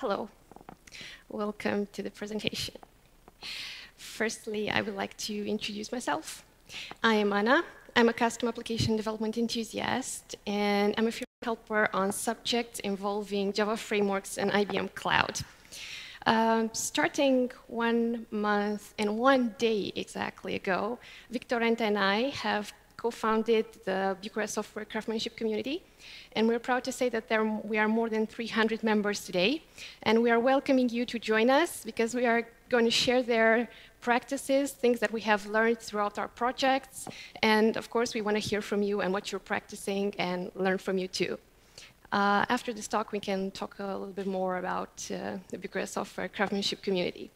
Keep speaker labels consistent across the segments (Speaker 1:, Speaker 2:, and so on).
Speaker 1: Hello. Welcome to the presentation. Firstly, I would like to introduce myself. I am Anna. I'm a custom application development enthusiast, and I'm a field helper on subjects involving Java frameworks and IBM Cloud. Starting 1 month and 1 day exactly ago, Victorenta and I have co-founded the Bucharest Software Craftsmanship Community, and we're proud to say that we are more than 300 members today, and we are welcoming you to join us because we are going to share their practices, things that we have learned throughout our projects, and of course we want to hear from you and what you're practicing and learn from you too. After this talk, we can talk a little bit more about the Bucharest Software Craftsmanship Community.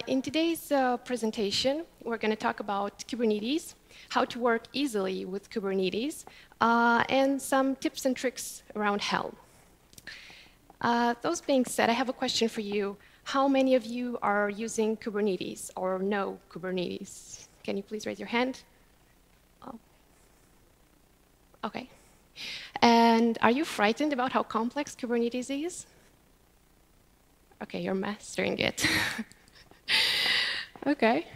Speaker 1: In today's presentation, we're going to talk about Kubernetes, how to work easily with Kubernetes, and some tips and tricks around Helm. Those being said, I have a question for you. How many of you are using Kubernetes or know Kubernetes? Can you please raise your hand? Oh. OK. And are you frightened about how complex Kubernetes is? OK, you're mastering it. OK.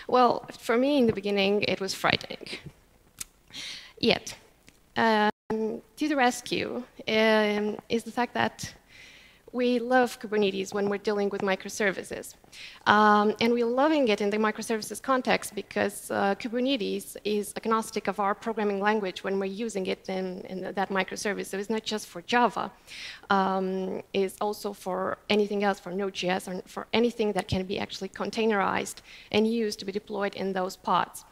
Speaker 1: Well, for me, in the beginning, it was frightening. Yet, to the rescue is the fact that we love Kubernetes when we're dealing with microservices. And we're loving it in the microservices context because Kubernetes is agnostic of our programming language when we're using it in that microservice. So it's not just for Java. It's also for anything else, for Node.js, or for anything that can be actually containerized and used to be deployed in those pods.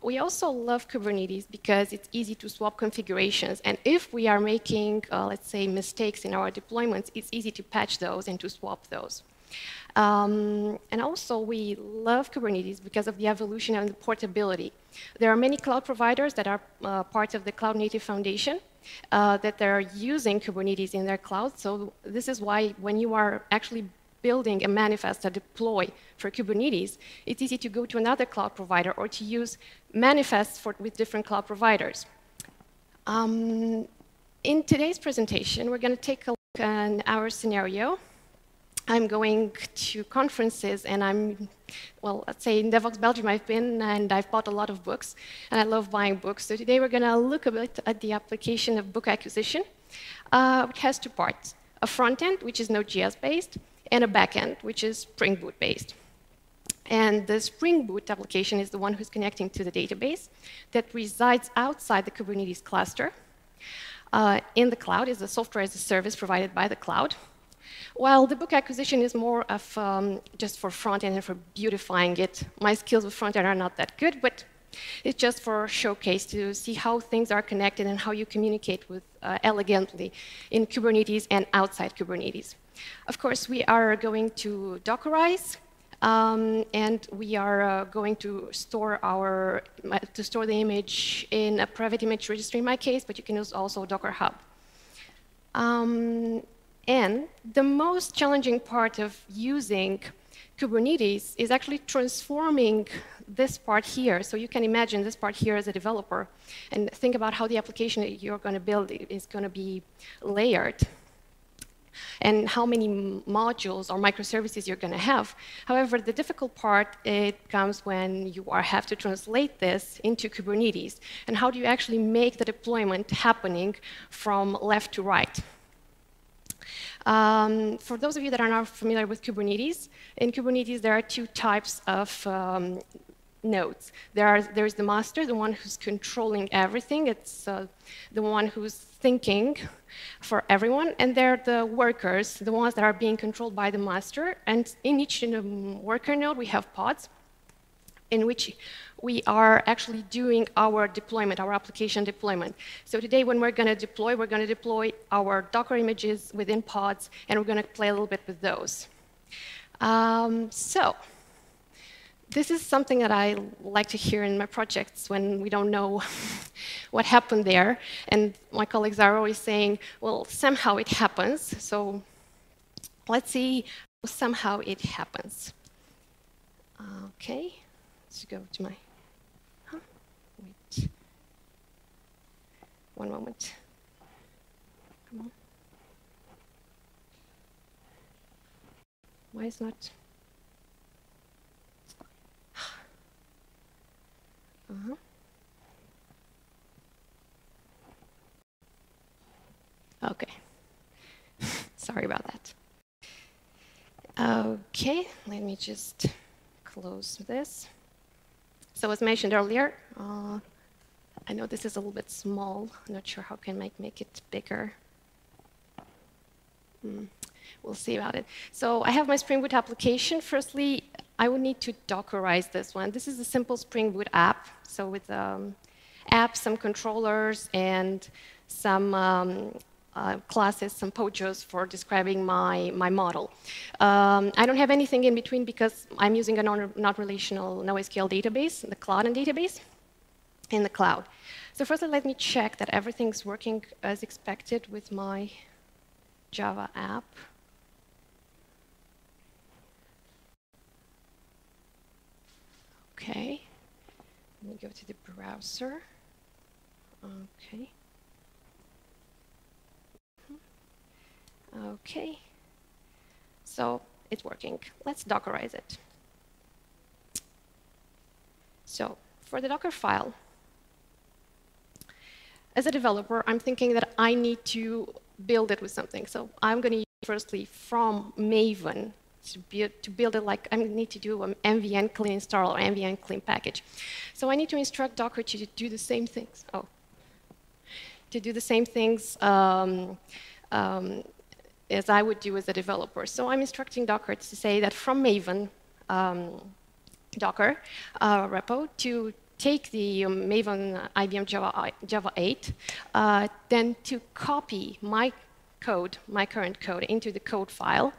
Speaker 1: We also love Kubernetes because it's easy to swap configurations. And if we are making, let's say, mistakes in our deployments, it's easy to patch those and to swap those. And also, we love Kubernetes because of the evolution and the portability. There are many cloud providers that are part of the Cloud Native Foundation that are using Kubernetes in their cloud. So this is why when you are actually building a manifest, a deploy for Kubernetes, it's easy to go to another cloud provider or to use manifests with different cloud providers. In today's presentation, we're going to take a look at our scenario. I'm going to conferences, and well, let's say in DevOps Belgium I've been, and I've bought a lot of books, and I love buying books. So today we're going to look a bit at the application of book acquisition, which has two parts: a front end, which is Node.js based, and a backend, which is Spring Boot based. And the Spring Boot application is the one who's connecting to the database that resides outside the Kubernetes cluster. In the cloud is the software as a service provided by the cloud, while the book acquisition is more of just for front end and for beautifying it. My skills with front end are not that good, but it's just for showcase to see how things are connected and how you communicate with elegantly in Kubernetes and outside Kubernetes. Of course, we are going to Dockerize, and we are going to store the image in a private image registry in my case, but you can use also Docker Hub. And the most challenging part of using Kubernetes is actually transforming this part here. So you can imagine this part here as a developer and think about how the application that you're going to build is going to be layered and how many modules or microservices you're going to have. However, the difficult part, it comes when you have to translate this into Kubernetes. And how do you actually make the deployment happening from left to right? For those of you that are not familiar with Kubernetes, in Kubernetes there are two types of nodes. There's the master, the one who's controlling everything. It's the one who's thinking for everyone. And they're the workers, the ones that are being controlled by the master. And in each worker node, we have pods in which we are actually doing our deployment, our application deployment. So today, when we're going to deploy our Docker images within pods, and we're going to play a little bit with those. So this is something that I like to hear in my projects when we don't know what happened there. And my colleagues are always saying, well, somehow it happens. So let's see how somehow it happens. OK, let's go to my... Wait. One moment. Come on. Why is not? Okay. Sorry about that. Okay, let me just close this. So as mentioned earlier, I know this is a little bit small. I'm not sure how can I make it bigger. We'll see about it. So I have my Spring Boot application. Firstly, I would need to Dockerize this one. This is a simple Spring Boot app. So with apps, some controllers, and some classes, some POJOs for describing my model. I don't have anything in between because I'm using a not relational NoSQL database, the Cloud database, in the cloud. So firstly, let me check that everything's working as expected with my Java app. Okay, let me go to the browser. Okay. Okay, so it's working. Let's Dockerize it. So for the Docker file, as a developer, I'm thinking that I need to build it with something. So I'm going to use firstly from Maven to build it like I need to do an MVN clean install or MVN clean package. So I need to instruct Docker to do the same things. To do the same things as I would do as a developer. So I'm instructing Docker to say that from Maven Docker repo to take the Maven IBM Java 8, then to copy my code, my current code, into the code file.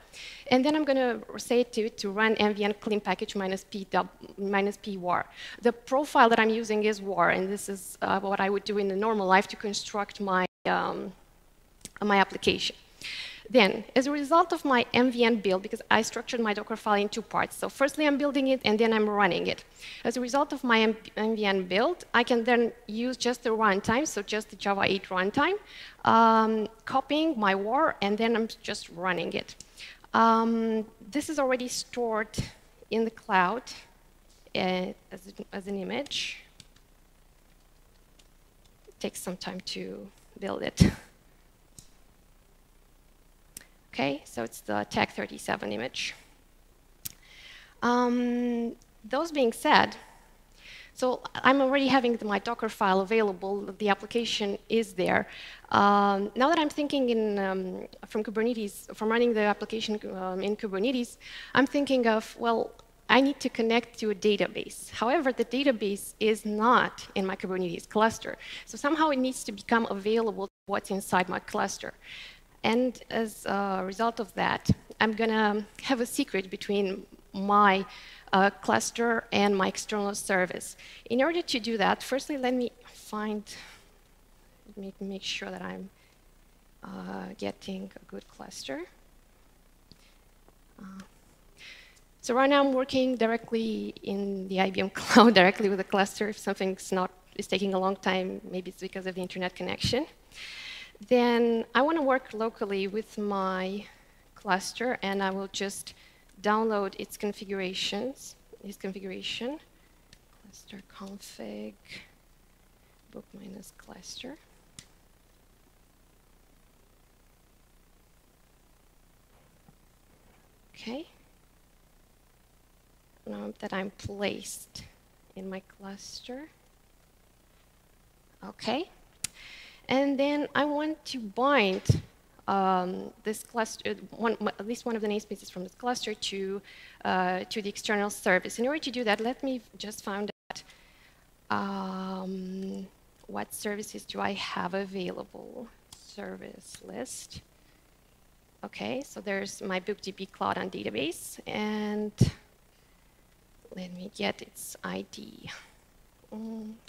Speaker 1: And then I'm going to say to it to run mvn clean package -p war. The profile that I'm using is war, and this is what I would do in the normal life to construct my, my application. Then, as a result of my MVN build, because I structured my Docker file in two parts, so firstly I'm building it and then I'm running it. As a result of my MVN build, I can then use just the runtime, so just the Java 8 runtime, copying my war, and then I'm just running it. This is already stored in the cloud as an image. It takes some time to build it. Okay, so it's the tag37 image. Those being said, so I'm already having my Docker file available. The application is there. Now that I'm thinking from Kubernetes, from running the application in Kubernetes, I'm thinking of, well, I need to connect to a database. However, the database is not in my Kubernetes cluster. So somehow it needs to become available to what's inside my cluster. And as a result of that, I'm going to have a secret between my cluster and my external service. In order to do that, firstly, let me make sure that I'm getting a good cluster. So right now I'm working directly in the IBM cloud, directly with the cluster. If something's is taking a long time, maybe it's because of the internet connection. Then I want to work locally with my cluster, and I will just download its configurations, cluster config, book -cluster. Okay. Now that I'm placed in my cluster. Okay. And then I want to bind this cluster, at least one of the namespaces from this cluster to the external service. In order to do that, let me just find out what services do I have available. Service list. Okay, so there's my bookdb cloud and database, and let me get its ID.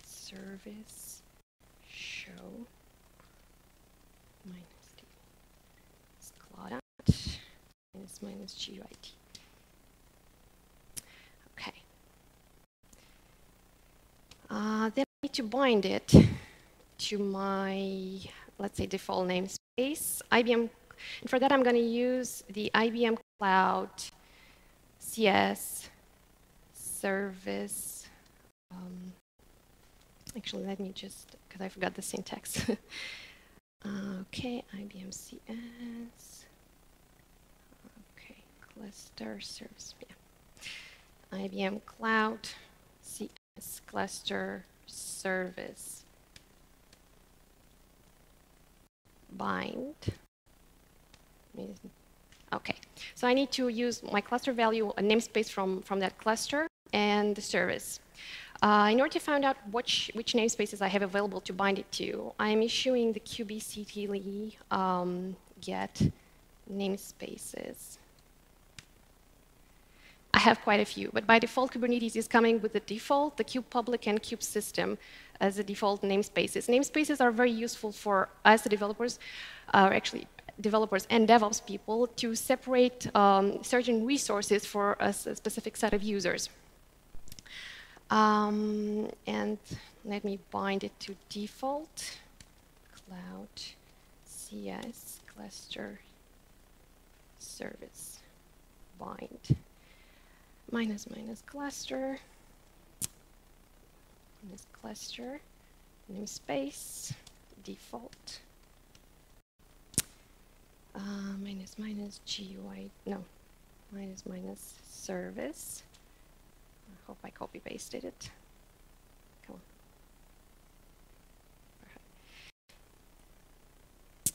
Speaker 1: Service show. Minus GUID. Okay. Then I need to bind it to my, let's say, default namespace, IBM. And for that, I'm going to use the IBM Cloud CS service. Actually, let me just, because I forgot the syntax. Okay, IBM CS. Okay, cluster service. Yeah. IBM Cloud CS cluster service bind. Okay, so I need to use my cluster value, a namespace from that cluster, and the service. In order to find out which namespaces I have available to bind it to, I'm issuing the kubectl get namespaces. I have quite a few, but by default, Kubernetes is coming with the default, the kube public and kube system as the default namespaces. Namespaces are very useful for us, the developers, actually developers and DevOps people, to separate certain resources for a specific set of users. And let me bind it to default cloud CS cluster service bind minus cluster namespace default minus GUI minus service. I hope I copy pasted it. Come on.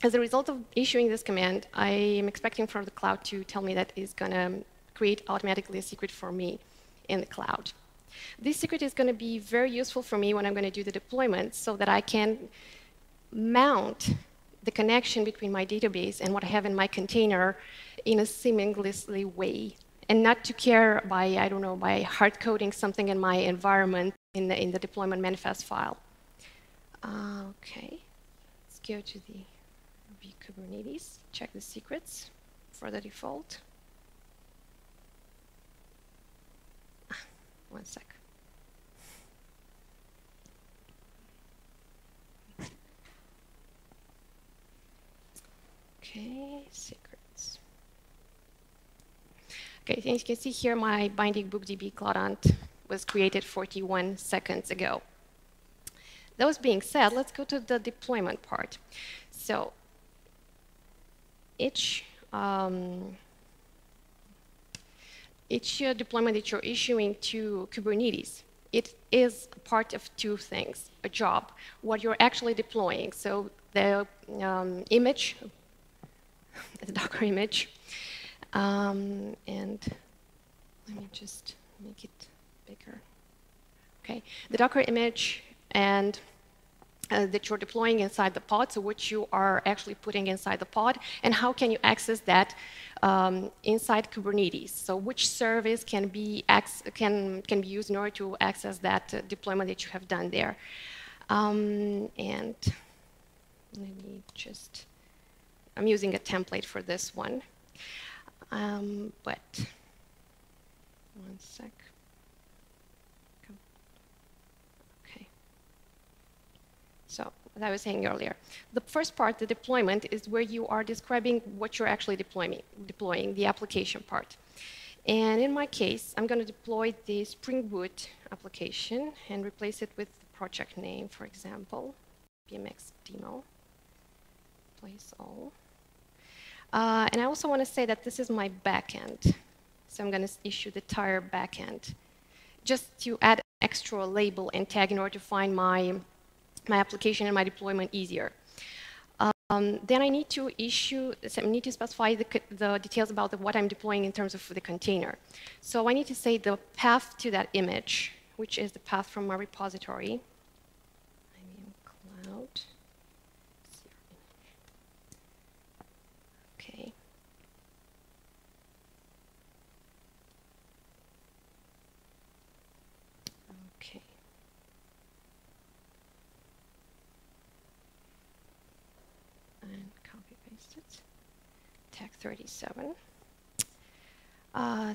Speaker 1: As a result of issuing this command, I am expecting for the cloud to tell me that it's going to create automatically a secret for me in the cloud. This secret is going to be very useful for me when I'm going to do the deployment so that I can mount the connection between my database and what I have in my container in a seamlessly way, and not to care by, I don't know, by hard coding something in my environment in the deployment manifest file. Okay, let's go to the Kubernetes, check the secrets for the default. One sec. Okay, secrets. Okay, as you can see here, my binding bookdb cloudant was created 41 seconds ago. Those being said, let's go to the deployment part. So each deployment that you're issuing to Kubernetes, it is part of two things: a job, what you're actually deploying. So the image, the Docker image, and let me just make it bigger. Okay, the Docker image and that you're deploying inside the pod, so what you are actually putting inside the pod, and how can you access that inside Kubernetes. So which service can be used in order to access that deployment that you have done there. And let me just, I'm using a template for this one, but one sec. So, as I was saying earlier, the first part, the deployment, is where you are describing what you're actually deploying, the application part. And in my case, I'm going to deploy the Spring Boot application and replace it with the project name, for example, BMX demo, place all. And I also want to say that this is my backend. So I'm going to issue the entire backend, just to add an extra label and tag in order to find my application and my deployment easier. Then I need to specify the details about what I'm deploying in terms of the container. So I need to say the path to that image, which is the path from my repository. IBM Cloud. Okay. Okay. And copy paste it. Tag 37.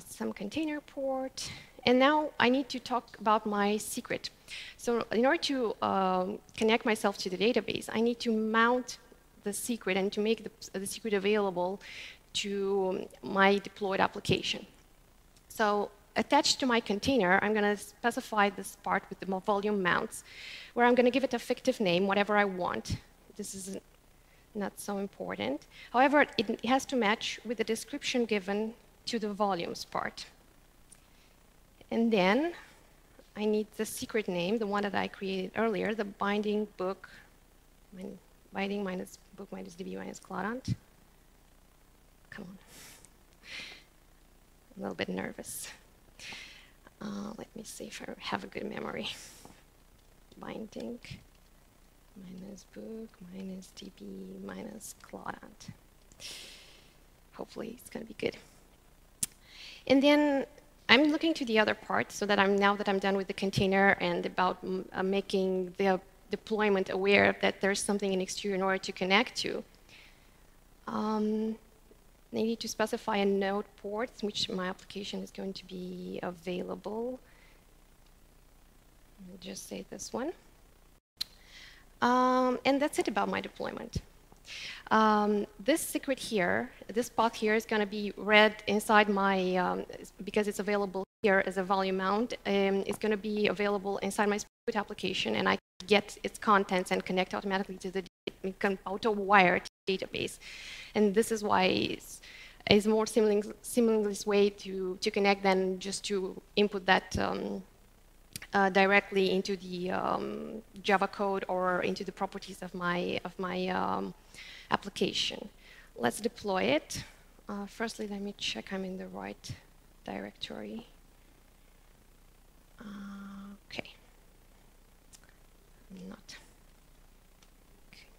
Speaker 1: Some container port. And now I need to talk about my secret. So in order to connect myself to the database, I need to mount the secret and to make the secret available to my deployed application. So attached to my container, I'm going to specify this part with the volume mounts, where I'm going to give it a fictive name, whatever I want. This is not so important. However, it has to match with the description given to the volumes part. And then I need the secret name, the one that I created earlier, the binding book, binding minus book minus db minus Clarant. Come on. I'm a little bit nervous. Let me see if I have a good memory. Binding minus book minus db minus Clarant. Hopefully it's going to be good. And then I'm looking to the other part so that now that I'm done with the container and about making the deployment aware that there's something in exterior in order to connect to. I need to specify a node port in which my application is going to be available. I'll just say this one. And that's it about my deployment. This secret here, this path here is going to be read inside my, because it's available here as a volume mount, it's going to be available inside my Split application, and I get its contents and connect automatically to the auto-wired database. And this is why it's more seamless way to connect than just to input that directly into the Java code or into the properties of my application. Let's deploy it. Firstly, let me check I'm in the right directory. Okay. I'm not. Okay.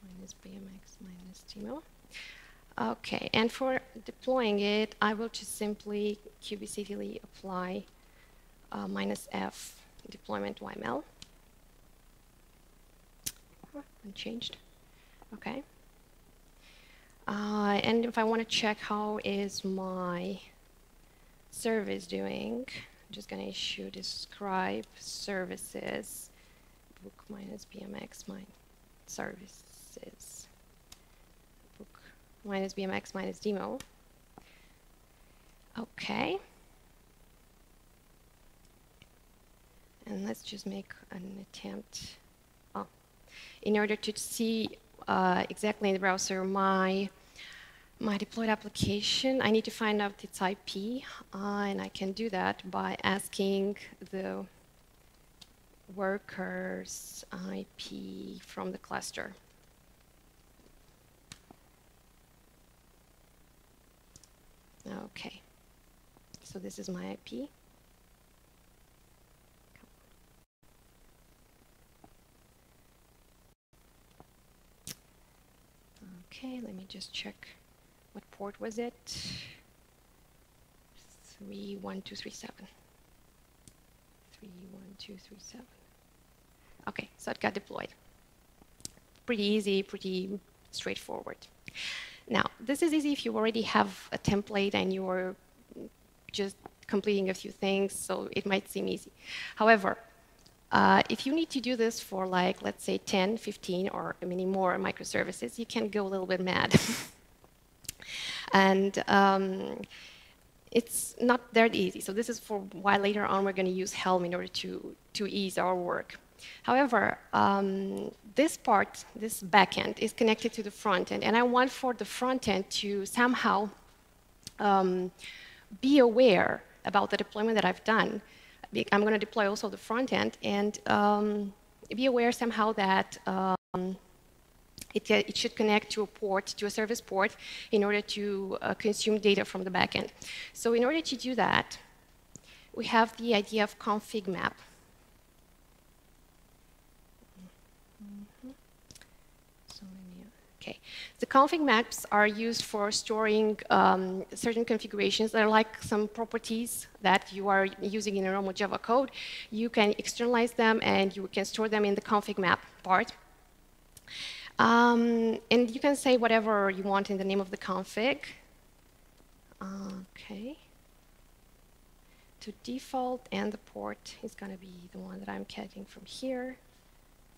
Speaker 1: Minus BMX minus Timo. Okay, and for deploying it, I will just simply kubectl apply -f deployment YML. Unchanged. Okay. And if I want to check how is my service doing, I'm just going to issue describe services book minus BMX services book minus BMX minus demo. Okay. And let's just make an attempt. Oh. In order to see exactly in the browser my deployed application, I need to find out its IP, and I can do that by asking the worker's IP from the cluster. Okay, so this is my IP. Okay, let me just check. What port was it? 31237. 31237. Okay, so it got deployed. Pretty easy, pretty straightforward. Now, this is easy if you already have a template and you're just completing a few things, so it might seem easy. However, if you need to do this for, like, let's say 10, 15, or many more microservices, you can go a little bit mad. And it's not that easy. So this is for why later on we're going to use Helm in order to ease our work. However, this part, this backend, is connected to the front end. And I want for the front end to somehow be aware about the deployment that I've done. I'm going to deploy also the front end and be aware somehow that it should connect to a port, to a service port, in order to consume data from the backend. So in order to do that, we have the idea of config map. Okay, the config maps are used for storing certain configurations that are like some properties that you are using in a normal Java code. You can externalize them and you can store them in the config map part. And you can say whatever you want in the name of the config. Okay. To default, and the port is going to be the one that I'm getting from here,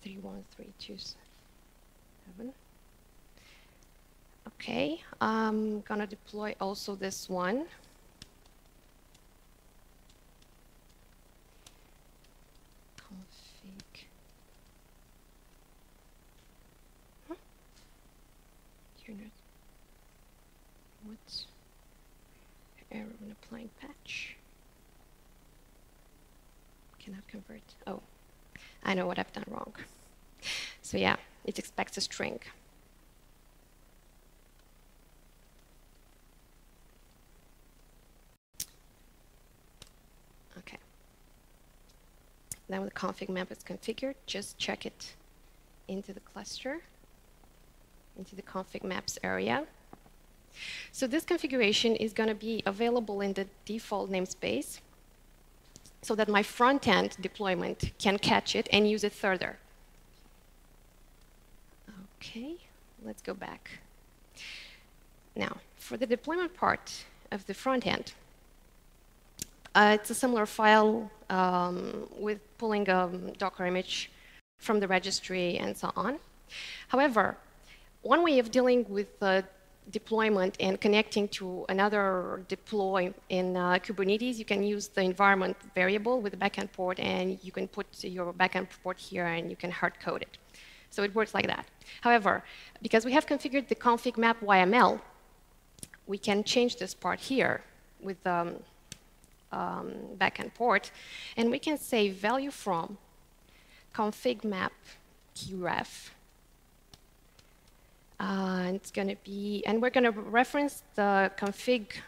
Speaker 1: 31327. Okay, I'm gonna deploy also this one. Config. Unit. What's error when applying patch? Cannot convert. Oh, I know what I've done wrong. So yeah, it expects a string. Okay. Now when the config map is configured, just check it into the cluster, into the config maps area. So this configuration is going to be available in the default namespace so that my front-end deployment can catch it and use it further. Okay, let's go back. Now, for the deployment part of the front-end, it's a similar file with pulling a Docker image from the registry and so on. However, one way of dealing with deployment and connecting to another deploy in Kubernetes, you can use the environment variable with the backend port, and you can put your backend port here and you can hard code it. So it works like that. However, because we have configured the config map YML, we can change this part here with backend port, and we can say value from config map keyref. It's going to be, and we're going to reference the config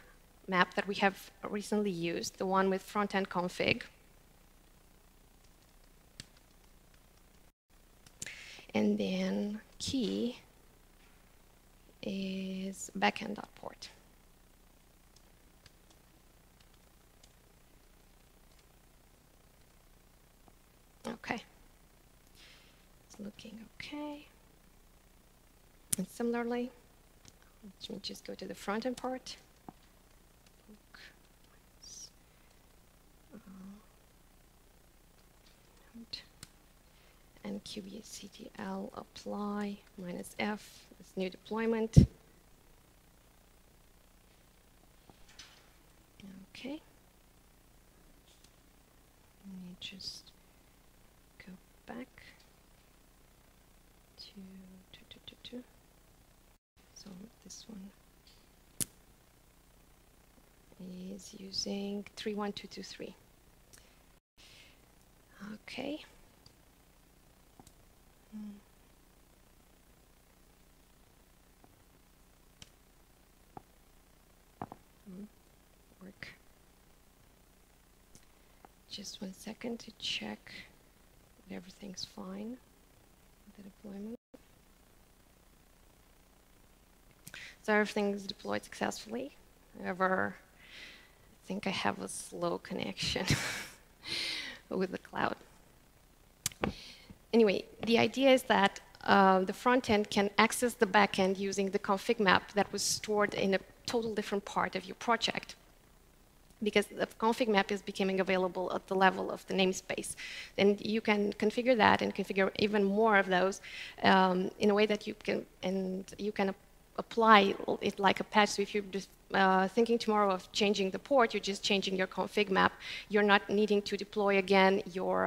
Speaker 1: map that we have recently used, the one with front-end config. And then key is backend.port. Okay. It's looking okay. And similarly, let me just go to the front-end part. And kubectl apply -f, this new deployment. Okay. Let me just go back to. So this one is using 31223. Okay. Work. Just 1 second to check that everything's fine with the deployment. So everything is deployed successfully. However, I think I have a slow connection with the cloud. Anyway, the idea is that the front end can access the back end using the config map that was stored in a total different part of your project, because the config map is becoming available at the level of the namespace. And you can configure that and configure even more of those in a way that you can apply it like a patch. So if you're just thinking tomorrow of changing the port, you're just changing your config map. You're not needing to deploy again your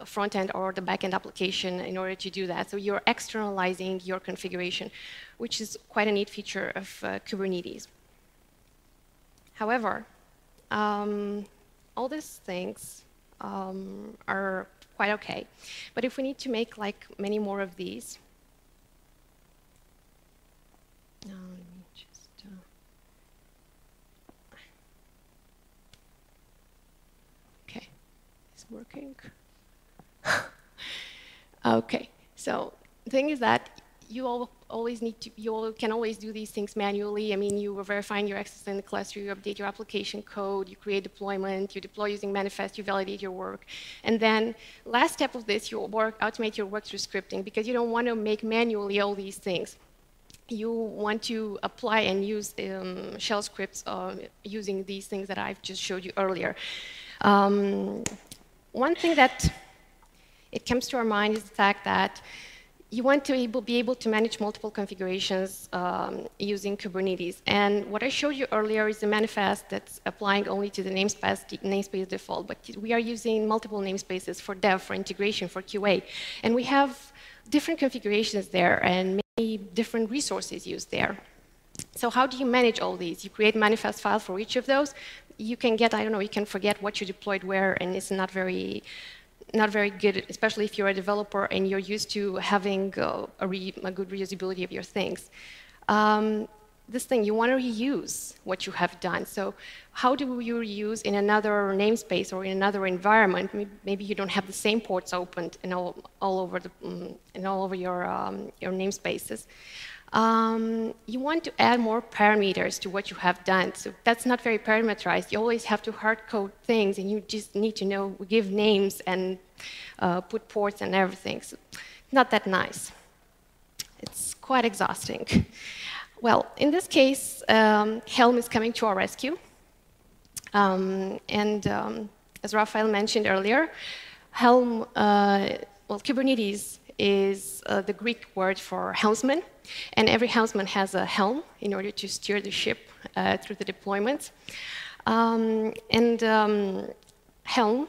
Speaker 1: front end or the back end application in order to do that. So you're externalizing your configuration, which is quite a neat feature of Kubernetes. However, all these things are quite okay. But if we need to make like many more of these, let me just okay, it's working. Okay, so the thing is that you can always do these things manually. I mean, you are verifying your access in the cluster, you update your application code, you create deployment, you deploy using manifest, you validate your work. And then last step of this, you automate your work through scripting, because you don't want to make manually all these things. You want to apply and use shell scripts using these things that I've just showed you earlier. One thing that it comes to our mind is the fact that you want to be able to manage multiple configurations using Kubernetes. And what I showed you earlier is a manifest that's applying only to the namespace default. But we are using multiple namespaces for dev, for integration, for QA. And we have different configurations there and many different resources used there. So how do you manage all these? You create manifest files for each of those. You can get, I don't know, you can forget what you deployed where, and it's not very good, especially if you're a developer and you're used to having a good reusability of your things. This thing, you want to reuse what you have done. So how do you reuse in another namespace or in another environment? Maybe you don't have the same ports opened in all over your namespaces. You want to add more parameters to what you have done. So that's not very parameterized. You always have to hard code things, and you just need to know, give names and put ports and everything. So not that nice. It's quite exhausting. Well, in this case, Helm is coming to our rescue. As Raphael mentioned earlier, Helm, Kubernetes is the Greek word for helmsman, and every helmsman has a helm in order to steer the ship through the deployments. Helm,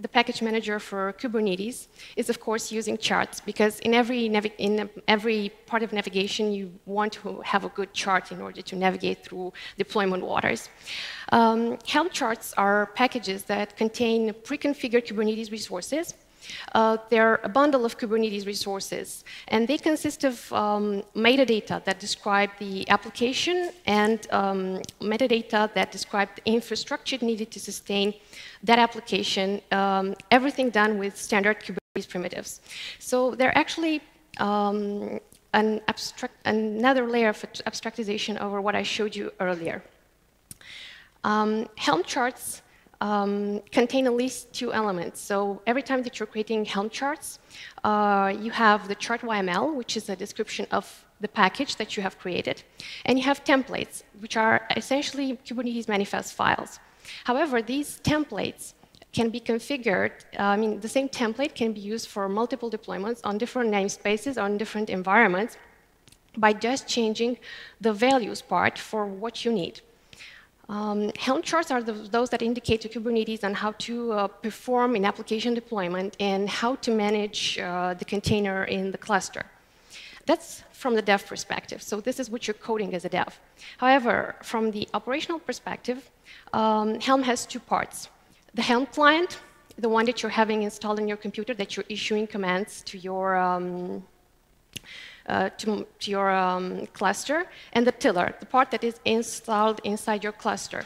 Speaker 1: the package manager for Kubernetes, is of course using charts, because in every part of navigation you want to have a good chart in order to navigate through deployment waters. Helm charts are packages that contain pre-configured Kubernetes resources. They're a bundle of Kubernetes resources, and they consist of metadata that describe the application and metadata that describe the infrastructure needed to sustain that application, everything done with standard Kubernetes primitives. So they're actually another layer of abstractization over what I showed you earlier. Helm charts contain at least two elements. So every time that you're creating Helm charts, you have the chart YML, which is a description of the package that you have created, and you have templates, which are essentially Kubernetes manifest files. However, these templates can be configured. The same template can be used for multiple deployments on different namespaces, on different environments, by just changing the values part for what you need. Helm charts are those that indicate to Kubernetes on how to perform an application deployment and how to manage the container in the cluster. That's from the dev perspective. So this is what you're coding as a dev. However, from the operational perspective, Helm has two parts. The Helm client, the one that you're having installed on your computer, that you're issuing commands to your cluster, and the tiller, the part that is installed inside your cluster.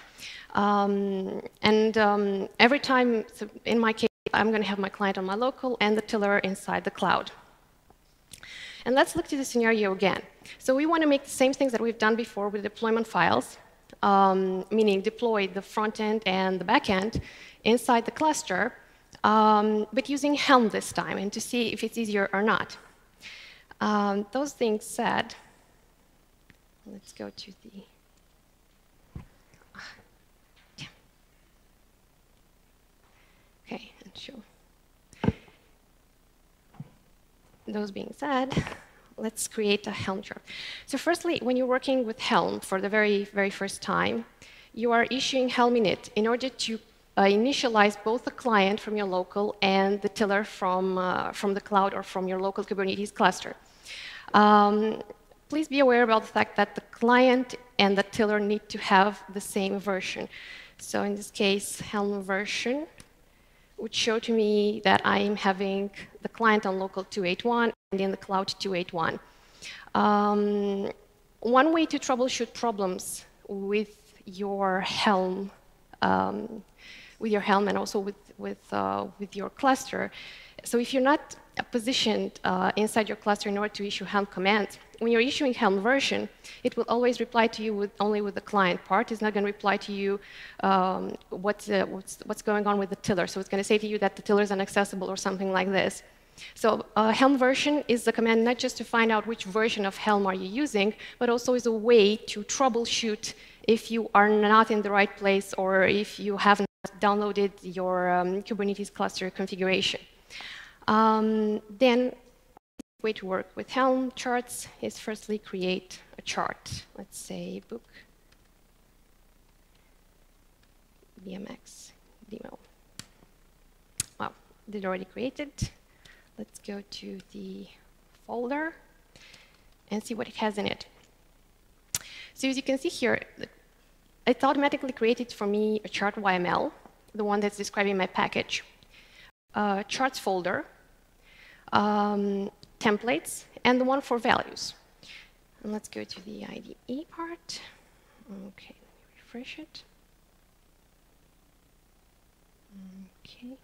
Speaker 1: Every time, so in my case, I'm going to have my client on my local and the tiller inside the cloud. And let's look to the scenario again. So we want to make the same things that we've done before with deployment files, meaning deploy the front end and the back end inside the cluster, but using Helm this time, and to see if it's easier or not. Those things said, let's go to the... Okay, and show. Those being said, let's create a Helm chart. So firstly, when you're working with Helm for the very, very first time, you are issuing Helm init in order to initialize both the client from your local and the tiller from the cloud or from your local Kubernetes cluster. Please be aware about the fact that the client and the tiller need to have the same version. So in this case, Helm version would show to me that I am having the client on local 281 and in the cloud 281. One way to troubleshoot problems with your Helm, and also with your cluster. So if you're not positioned inside your cluster in order to issue Helm commands, when you're issuing Helm version, it will always reply to you only with the client part. It's not going to reply to you what's going on with the tiller. So it's going to say to you that the tiller is inaccessible or something like this. So Helm version is the command not just to find out which version of Helm are you using, but also is a way to troubleshoot if you are not in the right place or if you haven't downloaded your Kubernetes cluster configuration. Then way to work with Helm charts is firstly create a chart. Let's say book BMX demo. Well, did already created. Let's go to the folder and see what it has in it. So as you can see here, it automatically created for me a chart YML, the one that's describing my package, charts folder, templates, and the one for values. And let's go to the IDE part. Okay, let me refresh it. Okay.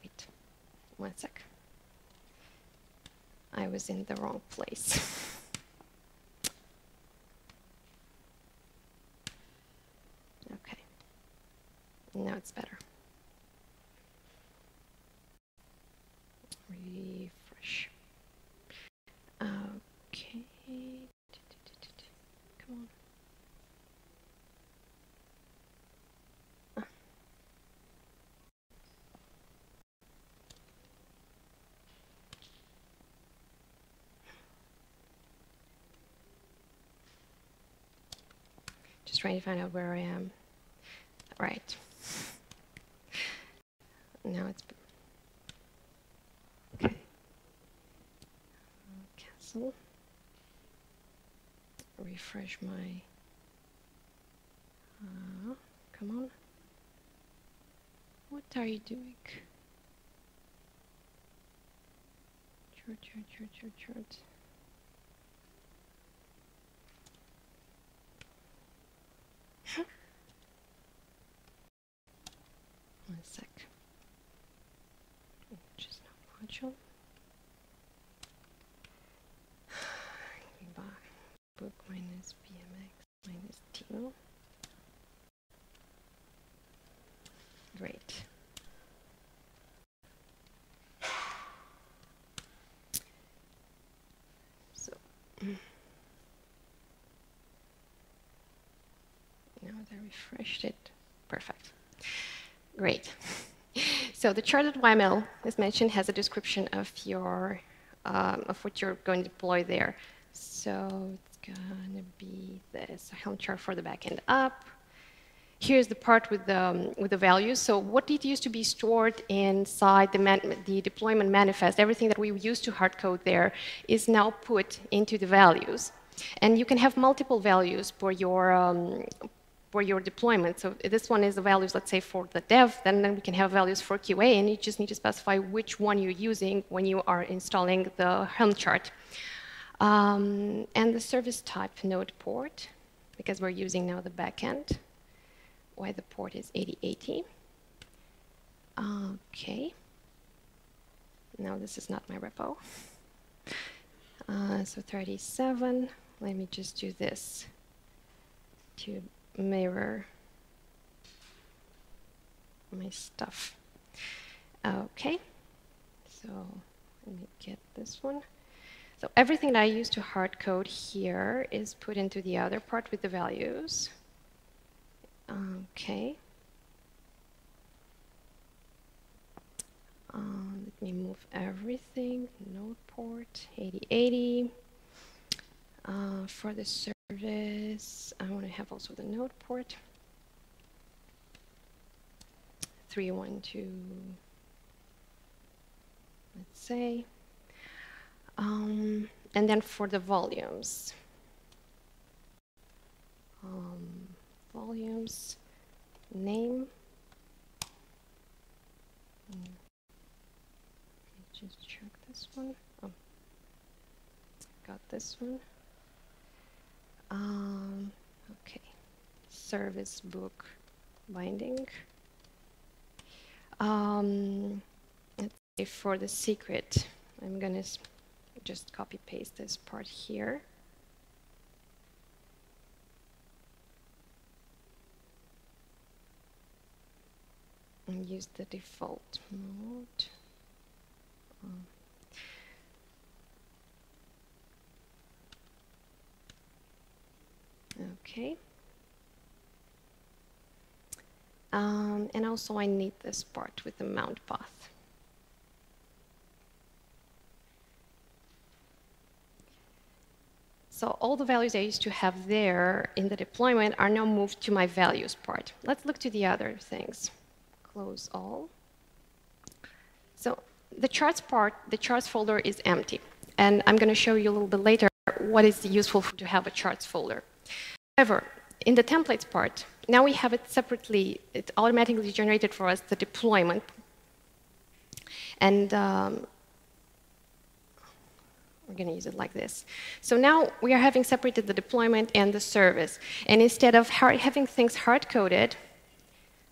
Speaker 1: Wait, 1 sec. I was in the wrong place. Okay, now it's better. Refresh. Okay. Come on. Just trying to find out where I am. Right. Now it's okay. Cancel. Refresh my. Come on. What are you doing? Chart. One sec. Just not module. Book minus BMX minus Timo. Great. So now that I refreshed it, perfect. Great. So the chart.yml, as mentioned, has a description of your of what you're going to deploy there. So it's gonna be this Helm chart for the backend up. Here's the part with the values. So what it used to be stored inside the deployment manifest, everything that we used to hard code there, is now put into the values. And you can have multiple values for your deployment. So this one is the values, let's say, for the dev. Then we can have values for QA, and you just need to specify which one you're using when you are installing the Helm chart. And the service type node port, because we're using now the backend. Why the port is 8080. Okay. Now this is not my repo. So 37. Let me just do this to mirror my stuff. Okay. So let me get this one. So everything that I used to hard code here is put into the other part with the values. Okay. Let me move everything. Node port 8080. For the service, I want to have also the node port 312. Let's say. And then for the volumes. Volumes, name. Let me just check this one. Oh, got this one. Okay, service book binding. Let's say for the secret, I'm gonna just copy paste this part here. And use the default mode. Okay. And also I need this part with the mount path. So all the values I used to have there in the deployment are now moved to my values part. Let's look to the other things. Close all. So the charts part, the charts folder is empty. And I'm going to show you a little bit later what is useful to have a charts folder. However, in the templates part, now we have it separately. It automatically generated for us the deployment. And we're going to use it like this. So now we are having separated the deployment and the service. And instead of having things hard-coded,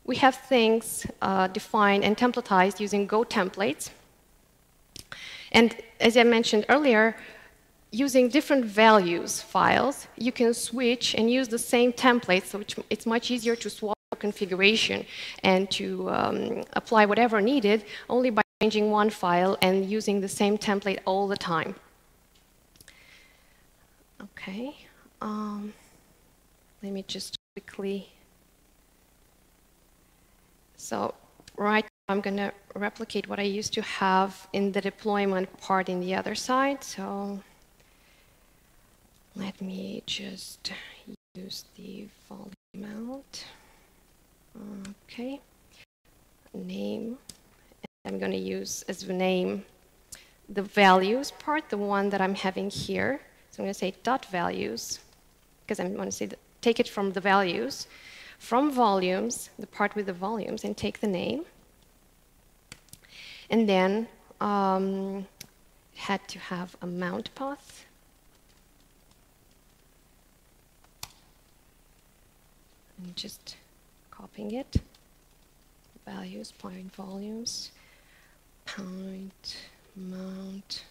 Speaker 1: we have things defined and templatized using Go templates. And as I mentioned earlier, using different values files, you can switch and use the same templates, so it's much easier to swap configuration and to apply whatever needed only by changing one file and using the same template all the time. Okay, let me just quickly. So right now I'm going to replicate what I used to have in the deployment part in the other side. So let me just use the volume out. Okay, name. And I'm going to use as the name the values part, the one that I'm having here. So I'm going to say dot values, because I'm going to say take it from the values, from volumes, the part with the volumes, and take the name. And then it had to have a mount path. I'm just copying it. Values, point volumes, point mount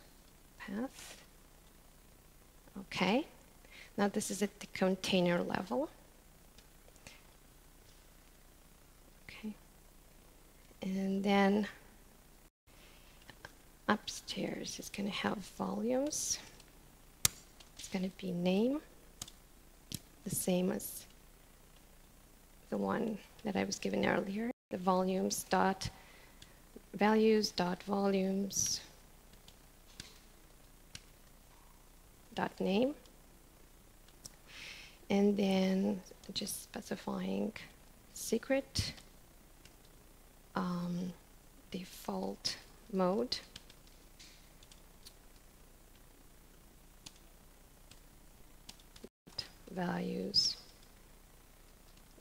Speaker 1: path. Okay. Now this is at the container level. Okay. And then upstairs is going to have volumes. It's going to be name, the same as the one that I was given earlier. The volumes dot values dot volumes dot name, and then just specifying secret, default mode, values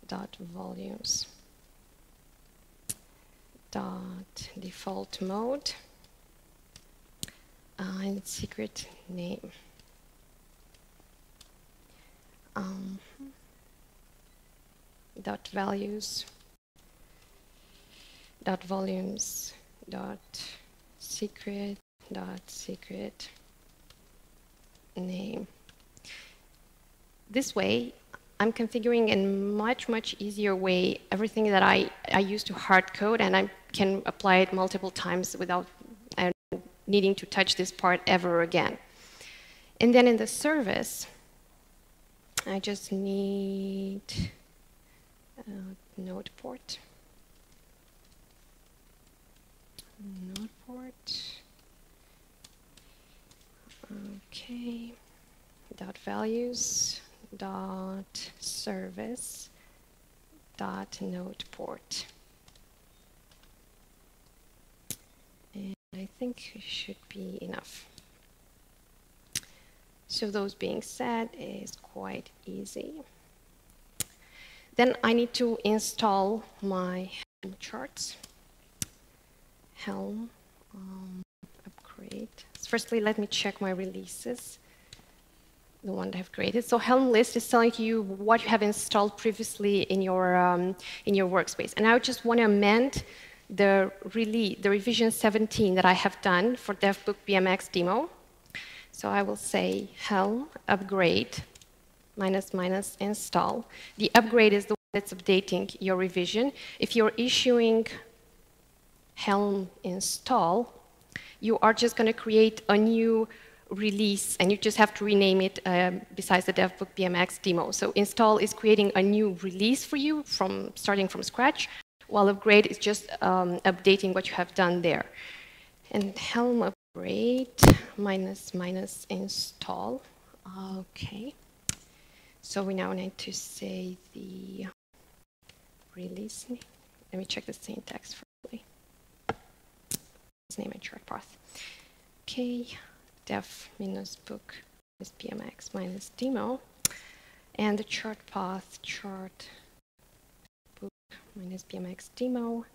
Speaker 1: dot volumes dot default mode, and secret name. Dot values dot volumes dot secret name. This way, I'm configuring in much easier way everything that I used to hard code, and I can apply it multiple times without needing to touch this part ever again. And then in the service, I just need node port. Node port. Okay. Dot values dot service dot node port. And I think it should be enough. So those being said, is quite easy. Then I need to install my Helm charts. Helm upgrade. Firstly, let me check my releases, the one that I've created. So Helm list is telling you what you have installed previously in your workspace. And I just want to amend the revision 17 that I have done for DevBook BMX demo. So I will say Helm upgrade -- install. The upgrade is the one that's updating your revision. If you're issuing Helm install, you are just going to create a new release, and you just have to rename it besides the DevBook BMX demo. So install is creating a new release for you starting from scratch, while upgrade is just updating what you have done there. And Helm upgrade -- install. Okay. So we now need to say the release name. Let me check the syntax firstly. Let's name a chart path. Okay, def minus book minus bmx minus demo. And the chart path, chart book minus bmx demo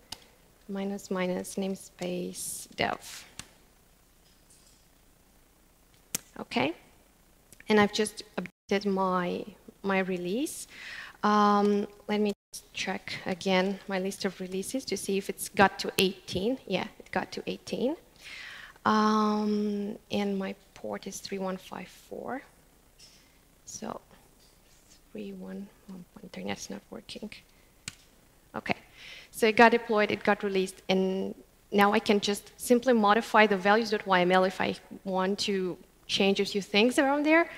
Speaker 1: minus minus namespace dev. Okay, and I've just updated my release. Let me check again my list of releases to see if it's got to 18. Yeah, it got to 18. And my port is 3154. So 311. Internet's not working. Okay, so it got deployed, it got released, and now I can just simply modify the values.yml if I want to change a few things around there,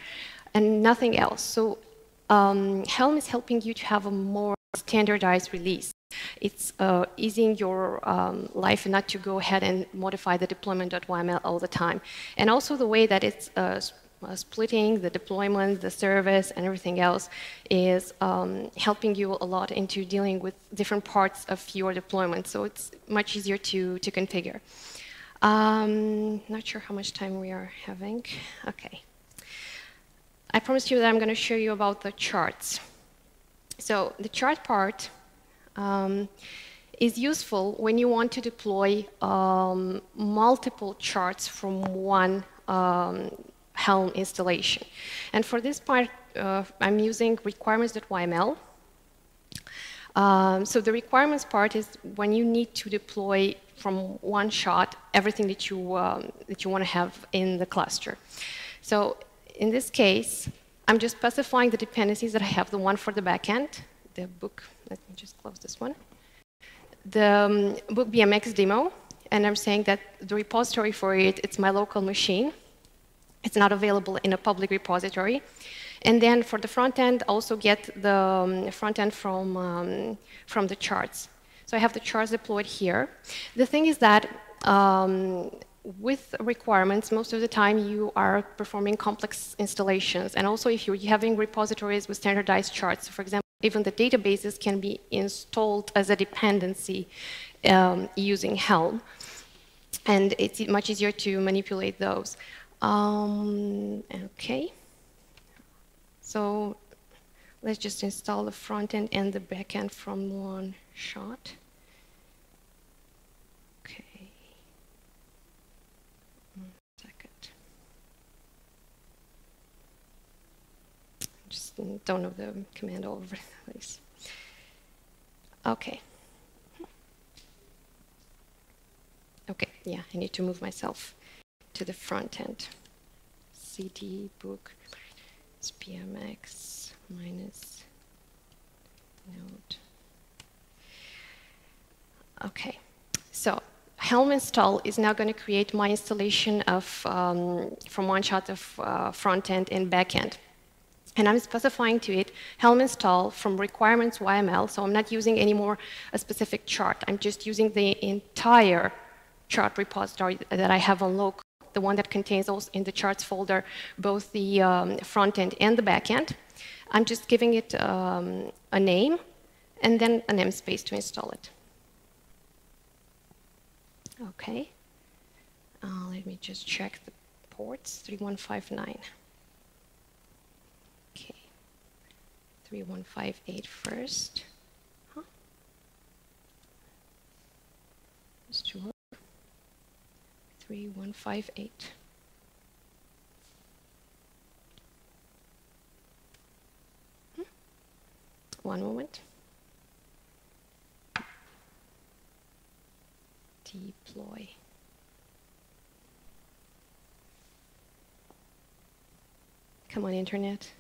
Speaker 1: and nothing else. So Helm is helping you to have a more standardized release. It's easing your life not to go ahead and modify the deployment.yml all the time. And also the way that it's splitting the deployment, the service, and everything else is helping you a lot into dealing with different parts of your deployment. So it's much easier to configure. Not sure how much time we are having. Okay. I promised you that I'm going to show you about the charts. So the chart part is useful when you want to deploy multiple charts from one Helm installation. And for this part, I'm using requirements.yml. So the requirements part is when you need to deploy from one shot everything that you want to have in the cluster. So in this case, I'm just specifying the dependencies that I have, the one for the backend, the book. Let me just close this one. The book BMX demo, and I'm saying that the repository for it, it's my local machine. It's not available in a public repository. And then for the front end, also get the front end from the charts. So I have the charts deployed here. The thing is that with requirements, most of the time you are performing complex installations. And also if you're having repositories with standardized charts, for example, even the databases can be installed as a dependency using Helm. And it's much easier to manipulate those. Okay. So let's just install the front end and the back end from one shot. Okay. Second. Just don't know the command all over the place. Okay. Okay, yeah, I need to move myself to the front end. CD book BMX minus node. Okay, so Helm install is now going to create my installation of from one shot of front end and back end. And I'm specifying to it Helm install from requirements YML, so I'm not using anymore a specific chart. I'm just using the entire chart repository that I have on local, the one that contains also in the charts folder both the front end and the back end. I'm just giving it a name and then a namespace to install it. Okay. Let me just check the ports. 3159. Okay. 3158 first. Huh? Let's do 3158. One moment. Deploy. Come on, internet.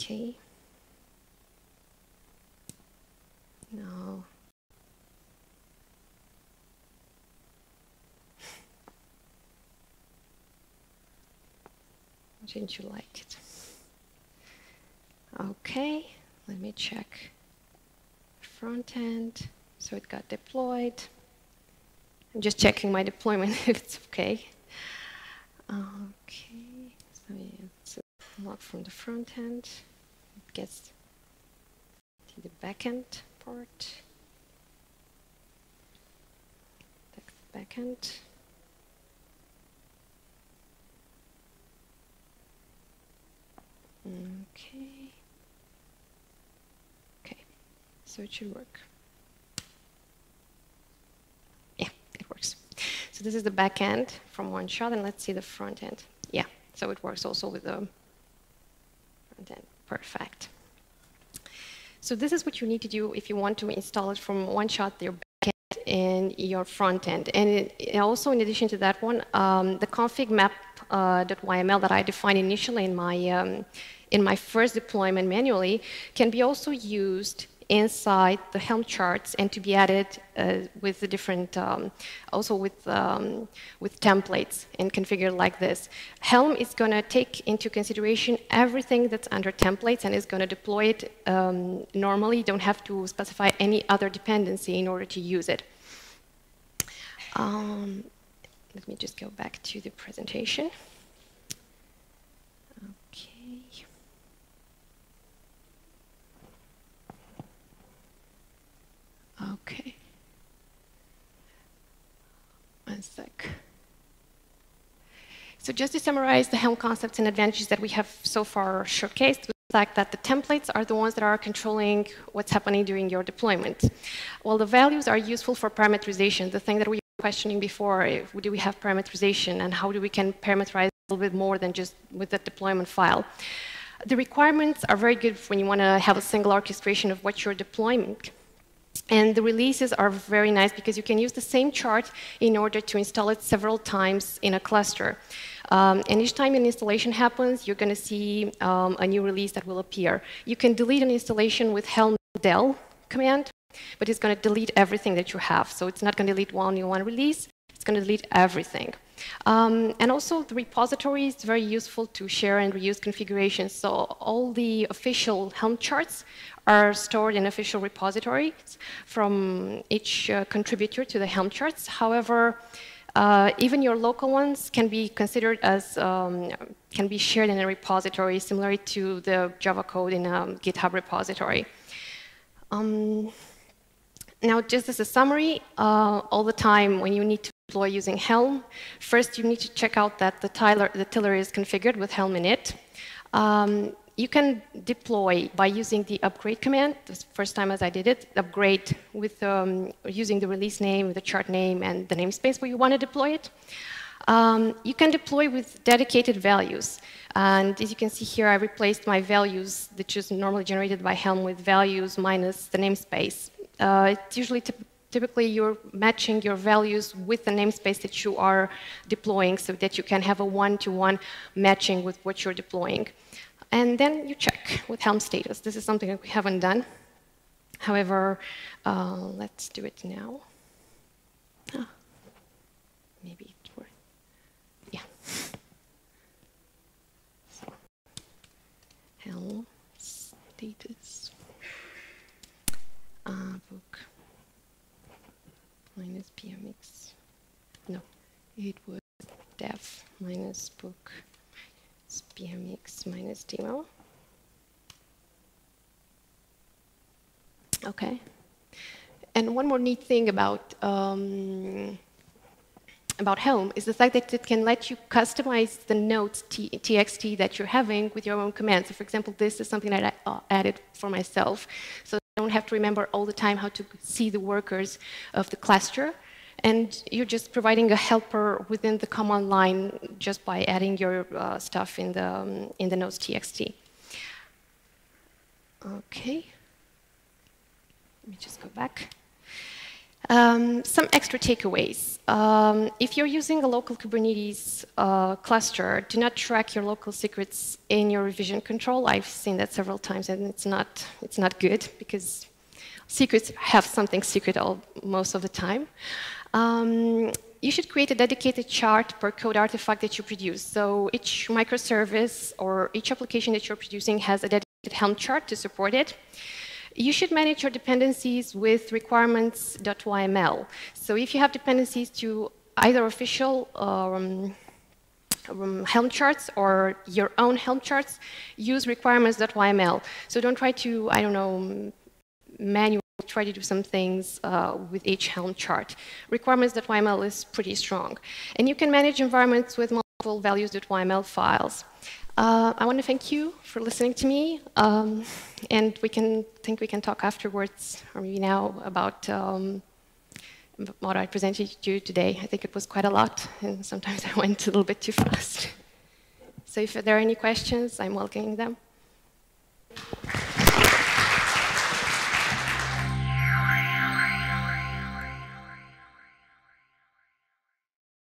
Speaker 1: Okay. No. Didn't you like it? Okay, let me check front end. So it got deployed. I'm just checking my deployment if it's okay. Okay, so yeah, it's a log from the front end. It gets to the back end part. That's the back end. Okay. Okay, so it should work. Yeah, it works. So this is the back end from one shot, and let's see the front end. Yeah, so it works also with the front end. Perfect. So this is what you need to do if you want to install it from one shot, your back end and your front end. And also, in addition to that one, the config map.yml that I defined initially in my first deployment manually can be also used inside the Helm charts and to be added with the different, also with templates and configured like this. Helm is going to take into consideration everything that's under templates and is going to deploy it normally. You don't have to specify any other dependency in order to use it. Let me just go back to the presentation. Okay. Okay. One sec. So just to summarize the Helm concepts and advantages that we have so far showcased, the fact that the templates are the ones that are controlling what's happening during your deployment. While the values are useful for parameterization, the thing that we were questioning before, do we have parameterization and how do we can parameterize a little bit more than just with the deployment file. The requirements are very good when you want to have a single orchestration of what you're deploying. And the releases are very nice because you can use the same chart in order to install it several times in a cluster. And each time an installation happens, you're going to see a new release that will appear. You can delete an installation with Helm del command, but it's going to delete everything that you have. So it's not going to delete one release, it's going to delete everything. And also the repository is very useful to share and reuse configurations. So all the official Helm charts are stored in official repositories from each contributor to the Helm charts. However, even your local ones can be considered as, can be shared in a repository similar to the Java code in a GitHub repository. Now, just as a summary, all the time when you need to deploy using Helm, first you need to check out that the tiller is configured with Helm in it. You can deploy by using the upgrade command, the first time as I did it, upgrade with using the release name, the chart name, and the namespace where you want to deploy it. You can deploy with dedicated values. And as you can see here, I replaced my values, which is normally generated by Helm, with values minus the namespace. It's usually typically you're matching your values with the namespace that you are deploying so that you can have a one-to-one matching with what you're deploying. And then you check with Helm status. This is something that we haven't done. However, let's do it now. Maybe it worked. Yeah. So, Helm status. Book minus PMX. No, it was dev minus book PMX minus demo. Okay. And one more neat thing about Helm is the fact that it can let you customize the notes txt that you're having with your own commands. So for example, this is something that I added for myself. So I don't have to remember all the time how to see the workers of the cluster. And you're just providing a helper within the command line just by adding your stuff in the notes txt. Okay. Let me just go back. Some extra takeaways. If you're using a local Kubernetes cluster, do not track your local secrets in your revision control. I've seen that several times, and it's not good because secrets have something secret most of the time. You should create a dedicated chart per code artifact that you produce. So each microservice or each application that you're producing has a dedicated Helm chart to support it. You should manage your dependencies with requirements.yml. So if you have dependencies to either official Helm charts or your own Helm charts, use requirements.yml. So don't try to, I don't know, manually try to do some things with each Helm chart. Requirements.yml is pretty strong. And you can manage environments with multiple values.yml files. I want to thank you for listening to me, and we can talk afterwards, or maybe now, about what I presented to you today. I think it was quite a lot, and sometimes I went a little bit too fast. So if there are any questions, I'm welcoming them.